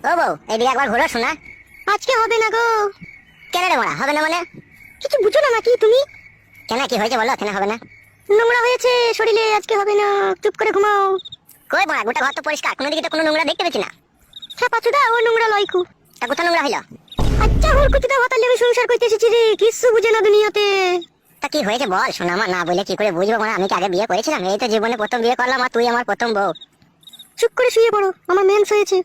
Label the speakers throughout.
Speaker 1: ও বউ, এদিকে একবার ঘুরো শোনা।
Speaker 2: আজকে হবে না গো।
Speaker 1: কেন রে বড়া, হবে না মানে?
Speaker 2: কিছু বুঝো না নাকি তুমি?
Speaker 1: কেন, কি হয়েছে বলো, কেন হবে না?
Speaker 2: নোংরা হয়েছে শরীরে, আজকে হবে না, চুপ করে ঘুমাও।
Speaker 1: কই বড়া, গোটা ঘর তো পরিষ্কার, কোনো দিকে তো কোনো নোংরা দেখতে পেছি না।
Speaker 2: ছাপাচুদা ও নোংরা লয়কু।
Speaker 1: তা কোথা নোংরা হইলো?
Speaker 2: আচ্ছা ওর কুচিটা হতালে আমি সংসার করতে এসেছি রে, কিছু বুঝে না দুনিয়াতে।
Speaker 1: তা কি হয়েছে বল শোনা, আমার না বলে কি করে বুঝবো? মানে আমি কি আগে বিয়ে করেছিলাম? এই তো জীবনে প্রথম বিয়ে করলাম, আর তুই আমার প্রথম বউ।
Speaker 2: চুপ করে শুয়ে পড়ো, আমার মেন্স হয়েছে।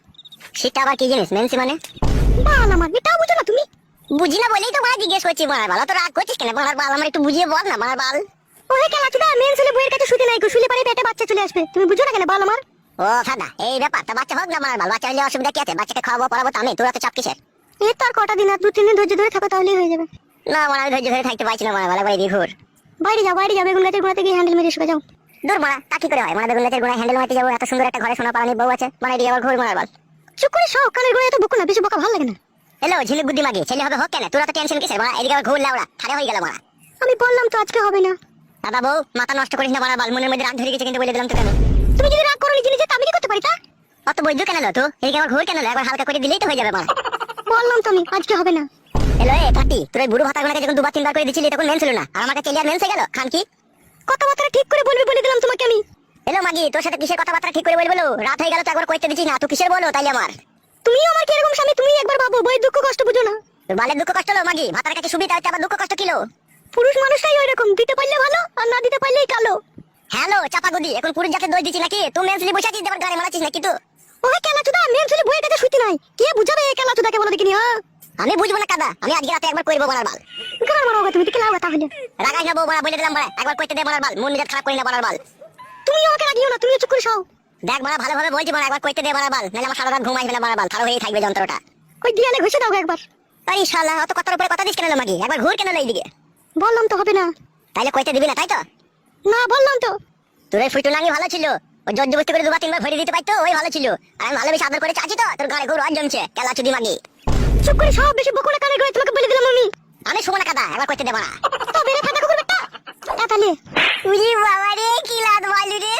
Speaker 1: সেটা আবার কি জিনিস মেনসি মানে?
Speaker 2: বাল আমার, এটাও বুঝো না তুমি?
Speaker 1: বুঝি না বলেই তো বড়া জিজ্ঞেস করছি। বড়ার বাল তো রাগ করছিস কেন? বড়ার বাল আমার একটু বুঝিয়ে বল না বড়ার বাল।
Speaker 2: ওহে খেলাচুদা, মেন্স হলে বইয়ের কাছে শুতে নাই গো, শুলে পারে পেটে বাচ্চা চলে আসবে, তুমি বুঝো না কেন বাল আমার?
Speaker 1: ও ফাদা, এই ব্যাপার। তা বাচ্চা হোক না বড়ার বাল, বাচ্চা হলে অসুবিধা কি আছে? বাচ্চাকে খাওয়াবো পড়াবো তো আমি, তোরা তো চাপ কিসের?
Speaker 2: এই তো আর কটা দিন, আর 2-3 দিন ধৈর্য ধরে থাকো তাহলেই হয়ে যাবে।
Speaker 1: না বড়া, আমি ধৈর্য ধরে থাকতে পারছি না বড়ার বাল, একবার এদিকে ঘুর।
Speaker 2: বাইরে যাও, বাইরে যাও, বেগুন গাছের গোড়াতে গিয়ে হ্যান্ডেল মেরে শুকে যাও।
Speaker 1: দূর বড়া, তা কি করে হয়? মানে বেগুন গাছের গোড়ায় হ্যান্ডেল মারতে যাবো? এত সুন্দর একটা ঘরে সোনা পালানি বউ আছে, মানে এদিকে আবার ঘুর বড়ার বাল।
Speaker 2: চুপ করে শো, কানের গোড়ায় এত বকো না, বেশি বকা ভালো লাগে না।
Speaker 1: হ্যালো ঝিলিক বুদ্ধি মাগি, ছেলে হবে হোক কেন, তোরা তো টেনশন কিসের বড়া? এদিকে আবার ঘুর লাউড়া, খারে হয়ে গেল বড়া।
Speaker 2: আমি বললাম তো আজকে হবে না।
Speaker 1: দাদা বউ, মাথা নষ্ট করিস না বড়ার বাল, মনের মধ্যে রাগ ধরে গেছে কিন্তু বলে দিলাম তো কেন।
Speaker 2: তুমি যদি রাগ করো নিজে নিজে, তা আমি কি করতে পারি তা?
Speaker 1: অত বৈদ্য কেন লো তো? এদিকে আবার ঘুর কেন লো? একবার হালকা করে দিলেই তো হয়ে যাবে বড়া।
Speaker 2: বললাম তো আমি আজকে হবে না।
Speaker 1: হ্যালো এ পাটি, তোর এই বুড়ো ভাতাগুলোকে যখন দুবার তিনবার করে দিছিলি তখন মেন ছিল না, আর আমাকে চেলিয়ার মেন হয়ে গেল খান কি?
Speaker 2: কথাবার্তা ঠিক করে বলবি বলে দিলাম তোমাকে আমি।
Speaker 1: হ্যালো মাগি, তোর সাথে কিসের কথাবার্তা ঠিক করে বলবো? রাত হয়ে গেল তো একবার কইতে দিছিস না, তুই কিসের বলো তাইলে আমার?
Speaker 2: তুমিও আমার কি এরকম স্বামী? তুমি একবার ভাবো, বই দুঃখ কষ্ট বুঝো না।
Speaker 1: তোর বালের দুঃখ কষ্ট লো মাগি, ভাতার কাছে সুবিধা হচ্ছে আবার দুঃখ কষ্ট কিলো?
Speaker 2: পুরুষ মানুষটাই ওইরকম, দিতে পারলে ভালো আর না দিতে পারলেই কালো।
Speaker 1: হ্যালো চাপাগুদি, এখন পুরুষ জাতের দই দিচ্ছি নাকি? তুই মেনসলি বসে আছিস, আবার গাড়ি মারাচ্ছিস নাকি তুই?
Speaker 2: ওহে কেলাচুদা, মেন ছেলে বইয়ের কাছে শুইতে নাই, কে বুঝাবে এই কেলাচুদাকে বলো দেখিনি? হ্যাঁ
Speaker 1: আমি বুঝবো না কাদা, আমি আজকে রাতে একবার কইবো বলার বাল।
Speaker 2: গান মারো তুমি, দিকে লাও তাহলে।
Speaker 1: রাগাই না বউ বড়া, বলে দিলাম বড়া, একবার কইতে দে বলার বাল, মন মেজাজ খারাপ করি না বলার বাল।
Speaker 2: তুমি আমাকে রাগিও না, তুমি চুপ করে শোও।
Speaker 1: দেখ বড়া, ভালোভাবে বলছি বড়া, একবার কইতে দে বলার বাল, নাহলে আমার সারা রাত ঘুম আসবে না বলার বাল, খারাপ হয়েই থাকবে যন্ত্রটা।
Speaker 2: ওই দিয়ালে ঘষে দাও একবার।
Speaker 1: এই শালা, অত কথার উপরে কথা দিস কেন লো মাগি? একবার ঘুর কেন লো এইদিকে?
Speaker 2: বললাম তো হবে না।
Speaker 1: তাইলে কইতে দিবি না তাই তো?
Speaker 2: না বললাম তো।
Speaker 1: তোর এই ফুটু নাঙ্গি ভালো ছিল, ওই জোর জবরদস্তি করে দুবার তিনবার ভরে দিতে পারতো, ওই ভালো ছিল। আর আমি ভালোবেসে আদর করে চাচ্ছি তো, তোর গাড়ি ঘুর আর জমছে কেলা চুদি মাগি।
Speaker 2: চুপ করে সব, বেশি বকো না, কানে গোড়ায় তোমাকে বলে দিলাম আমি।
Speaker 1: আমি শুবো না কাদা, একবার কইতে দে বড়া।
Speaker 2: তো বেরে ফাটা কুকুর বেটা। তাহলে
Speaker 1: উজি বাবা রে, কি লাত মাইলু রে,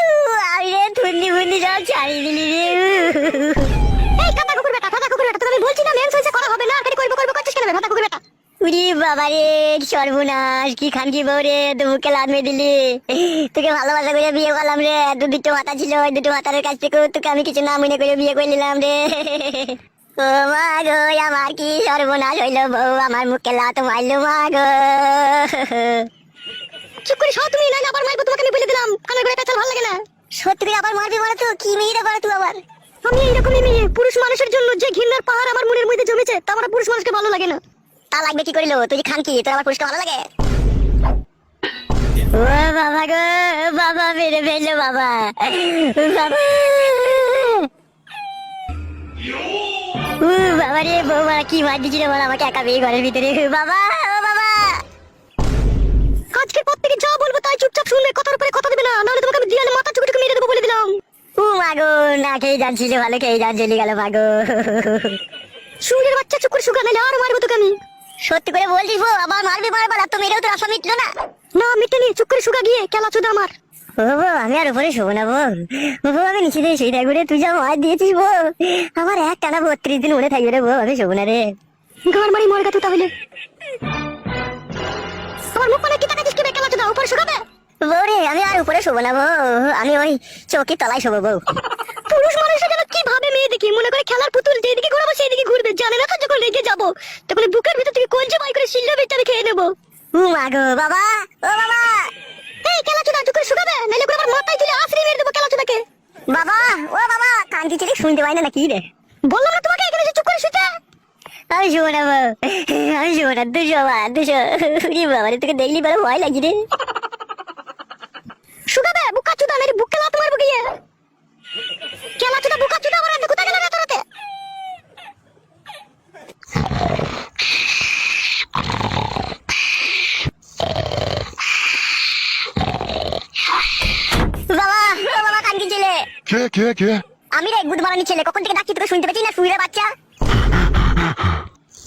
Speaker 1: আমি রে থুন্নি ফুন্নি সব ছাড়িয়ে দিলি রে।
Speaker 2: এই কাটা কুকুর বেটা, ফাটা কুকুর বেটা, তোকে আমি বলছি না মেন্স হইছে, করা হবে না, আর খালি কইবো কইবো করছিস কেন ফাটা কুকুর বেটা?
Speaker 1: উজি বাবা রে, সর্বনাশ, কি খান কি বউ রে, তো মুখে লাত মেরে দিলি। তোকে ভালোবাসা করে বিয়ে করলাম রে, দুটো মাথা ছিল, ওই দুটো মাথার কাছ থেকে তোকে আমি কিছু না মনে করে বিয়ে করে নিলাম রে। ও মা গো, আমার কি সর্বনাশ হইলো, বউ আমার মুখে লাত মারলো মা গো।
Speaker 2: চুপ করে শোও তুমি, নাইলে আবার মারবো তোমাকে, আমি বলে দিলাম, কানে গোড়ায় পেঁচাল ভালো লাগে না।
Speaker 1: সত্যি করে আবার মারবি মানে? তো কি মেয়েটা বড় তুই আবার?
Speaker 2: আমি এইরকমই মেয়ে, পুরুষ মানুষের জন্য যে ঘৃণার পাহাড় আমার মনের মধ্যে জমেছে, তা আমার পুরুষ মানুষকে ভালো লাগে না।
Speaker 1: তা লাগবে কি করিল? তুই যে খান কি, তোর আবার পুরুষকে ভালো লাগে? ও বাবা গো, বাবা মেরে ফেললো বাবা, বাবা। বাবা রে, বৌমা কি মার দিচ্ছিল বল আমাকে একা বেয়ে ঘরের ভিতরে। বাবা, ও বাবা।
Speaker 2: আজকের পর থেকে যা বলবো তাই চুপচাপ শুনবে, কথার উপরে কথা দেবে না, নাহলে তোমাকে আমি দিয়ালে মাথা চুকে চুকে মেরে দেবো বলে দিলাম।
Speaker 1: ও মাগো, না খেয়ে যাচ্ছিল, ভালো খেয়ে যান চলে গেল মাগো।
Speaker 2: সুরের বাচ্চা, চুপ করে শুকা, নাহলে আর মারবো তোকে আমি।
Speaker 1: সত্যি করে বলছিস বউ, আবার মারবি মারবার? আর তো মেরেও তোর আশা মিটলো না।
Speaker 2: না মিটেনি, চুপ করে শুকা গিয়ে, খেলা চুদা আমার।
Speaker 1: ও বউ, আমি আর উপরে শোবো না বউ, বউ আমি নিচে দিয়ে শুই থাকবো রে, তুই যা মার দিয়েছিস বউ, আমার এক টানা 32 দিন মনে থাকবে রে বউ, আমি শোবো না রে।
Speaker 2: ঘর মারি মরগা তুই তাহলে। আমার মুখ মানে কি তাকাচ্ছিস কি বে, খেলা চুদা উপরে শুকাবে?
Speaker 1: বউ রে, আমি আর উপরে শোবো না বউ, আমি ওই চৌকির তলায় শোবো বউ।
Speaker 2: পুরুষ মানুষরা যেন কি ভাবে মেয়ে দেখি, মনে করে খেলার পুতুল, যেদিকে ঘুরাবো সেদিকে ঘুরবে, জানে না তো যখন রেগে যাবো তখন বুকের ভিতর থেকে কলজে বাই করে শিল্লা ভিতরে খেয়ে নেবো।
Speaker 1: ও মাগো, বাবা, ও বাবা।
Speaker 2: এই খেলা চুদা, চুপ করে শুকাবে, নাহলে করে আমার মাথায় তুলে আছড়ে মেরে দেবো খেলা চুদাকে।
Speaker 1: বাবা, ও বাবা, কান্দি ছেলে শুনতে পাই না নাকি রে?
Speaker 2: বললাম না তোমাকে এখানে এসে চুপ করে শুতে।
Speaker 1: আমি শোবো না বউ, আমি শোবো না, দুশো বাবা দুশো। বাবা রে, তোকে দেখলি বড় ভয় লাগছে রে।
Speaker 2: শুকাবে বুকা চুদা, নাহলে বুকে লাত মারবো গিয়ে। খেলা চুদা বুকা চুদা, আমার হাতে কোথায় গেল রাতে রাতে?
Speaker 1: বাবা, ও বাবা, কান্দি ছেলে।
Speaker 3: কে কে কে?
Speaker 1: আমি রে, গুদ মারানি ছেলে, কখন থেকে ডাকছি তোকে শুনতে পাচ্ছি না, শুইরে বাচ্চা।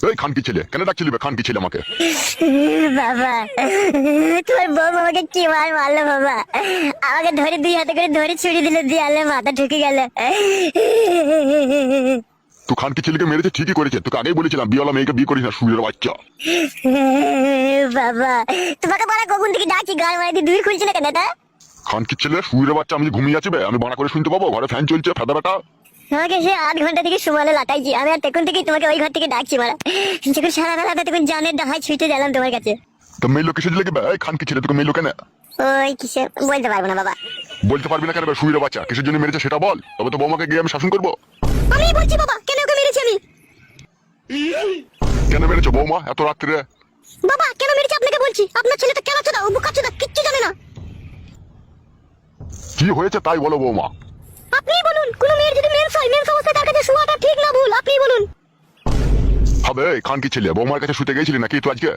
Speaker 3: এই খানকি ছেলে, কেন ডাকছিলি বে খানকি ছেলে আমাকে?
Speaker 1: বাবা, তোমার বউ আমাকে কি মার মারলো বাবা, আমাকে ধরে 2 হাতে করে ধরে ছুরি দিল, দেয়ালে মাথা ঢুকে গেল।
Speaker 3: তুই খানকি ছেলেকে মেরেছে ঠিকই করেছে, তোকে আগেই বলেছিলাম বিয়েওয়ালা মেয়েকে বিয়ে করিস না, সুরের বাচ্চা।
Speaker 1: বাবা তোমাকে বলা কখন থেকে ডাকছি, গাল মারি দিয়ে দূর খুলছি না কেন এটা?
Speaker 3: খানকির ছেলে সুরের বাচ্চা, আমি যে ঘুমিয়ে আছি বে, আমি বানা করে শুনতে পাবো? ঘরে ফ্যান চলছে, ফেদা বেটা।
Speaker 1: আমাকে সে 8 ঘন্টা থেকে সুমালে লাটাইছি আমি, আর তখন থেকেই তোমাকে ওই ঘর থেকে ডাকছি মারা। যখন সারা বেলাটা তখন জানের ডাহাই ছুটে গেলাম তোমার কাছে।
Speaker 3: তো মেয়ে লোক কিসে দিলে কি বে? এই খানকি ছেলে তোকে মেয়ে লোক কেন?
Speaker 1: ওই কিসে বলতে পারবো না বাবা।
Speaker 3: বলতে পারবি না কেন বে? সুরের বাচ্চা কিসের জন্য মেরেছে সেটা বল, তবে তো বৌমাকে গিয়ে আমি শাসন করবো।
Speaker 2: আমি বলছি বাবা, কেন ওকে মেরেছি আমি?
Speaker 3: কেন মেরেছো বৌমা এত রাত্রে?
Speaker 2: বাবা কেন মেরেছি আপনাকে বলছি। আপনার ছেলেটা কেন চোদা, ও বোকা চোদা, কিচ্ছু জানে না।
Speaker 3: কি হয়েছে তাই বলো বৌমা।
Speaker 2: আপনিই বলুন, কোন মেয়ের যদি মেন্স হয়, মেন্স অবস্থায় তার কাছে শোয়াটা ঠিক না ভুল, আপনিই বলুন।
Speaker 3: হবে এই খানকি ছেলে, বৌমার কাছে শুতে গেছিলি নাকি তুই আজকে?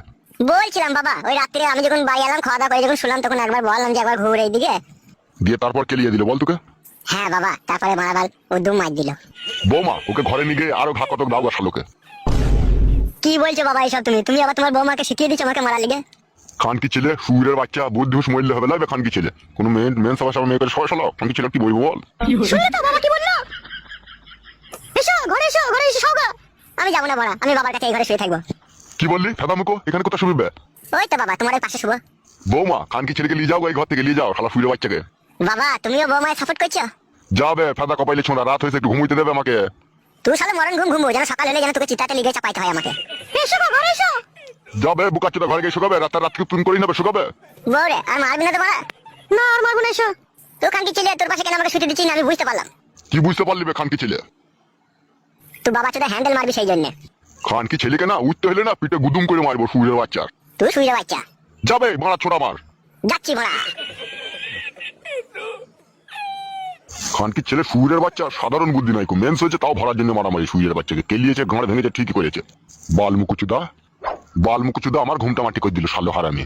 Speaker 1: বলছিলাম বাবা, ওই রাত্রে আমি যখন বাড়ি এলাম খাওয়া দাওয়া করে যখন শুনলাম, তখন একবার বললাম যে একবার ঘুরে এইদিকে।
Speaker 3: দিয়ে তারপর কেলিয়ে দিল বল তোকে?
Speaker 1: হ্যাঁ বাবা, তারপরে মারাবাল ও দু মার দিল।
Speaker 3: বৌমা ওকে ঘরে নিয়ে গিয়ে আরো ঘা কতক দাও শালোকে।
Speaker 1: কি বলছো বাবা এইসব? তুমি আবার তোমার বৌমাকে শিখিয়ে দিচ্ছ আমাকে মারার লিগে?
Speaker 3: খানকি ছেলে সুরের বাচ্চা, বুদ্ধি হুঁশ মরলে হবে লাগবে খানকি ছেলে। কোনো মেন সবার সবার মেয়ে করে সবাই শালো খানকি ছেলে কি বলবো বল?
Speaker 2: শুনলে তো বাবা কি বললো? এসো ঘরে, এসো ঘরে, এসে শোগা।
Speaker 1: আমি যাবো না বড়া, আমি বাবার কাছে এই ঘরে শুয়ে থাকবো।
Speaker 3: কি বললি ফেদামুকো? এখানে কোথায় শুবি?
Speaker 1: ওই তো বাবা তোমার ওই পাশে শুবো।
Speaker 3: বৌমা খানকি ছেলেকে নিয়ে যাও, এই ঘর থেকে নিয়ে যাও শালা সুরের বাচ্চাকে।
Speaker 1: বাবা তুমিও বৌমায় সাপোর্ট করছো?
Speaker 3: যাবে ফেদা কপাইলে ছোঁড়া, রাত হয়েছে একটু ঘুমুইতে দেবে আমাকে।
Speaker 1: তুই সালে মরণ ঘুমবো যেন সকাল হলে যেন তোকে চিতাতে লিগে চাপাইতে হয় আমাকে।
Speaker 2: এসো গো, ঘরে এসো।
Speaker 3: যাবে বুকা চোদা ঘরে গিয়ে শুকাবে, রাতকে তুন করি নেবে শুকাবে।
Speaker 1: বউরে আর মারবি না তো বড়া?
Speaker 2: না আর মারবো না, এসো।
Speaker 1: তুই কানকি ছেলে, তোর পাশে কেন আমাকে শুতে দিচ্ছিস না আমি বুঝতে পারলাম।
Speaker 3: কি বুঝতে পারলি বে খানকি ছেলে?
Speaker 1: তুই বাবা চোদা হ্যান্ডেল মারবি সেই জন্য।
Speaker 3: খানকি ছেলেকে না উঠতে হলে না পিঠে গুদুম করে মারবো সুরের বাচ্চার।
Speaker 1: তুই শুয়ে বাচ্চা।
Speaker 3: যাবে মারা ছোড়া মার।
Speaker 1: যাচ্ছি বড়া।
Speaker 3: খানকি ছেলে সুরের বাচ্চা সাধারণ বুদ্ধি নাই, মেন্স হয়েছে তাও ভরার জন্য মারামারি। সুরের বাচ্চাকে কেলিয়েছে, গাঁড় ভেঙেছে, ঠিকই করেছে। বাল মুকুচুদা আমার ঘুমটা মাটি করে দিল শালো হারামি।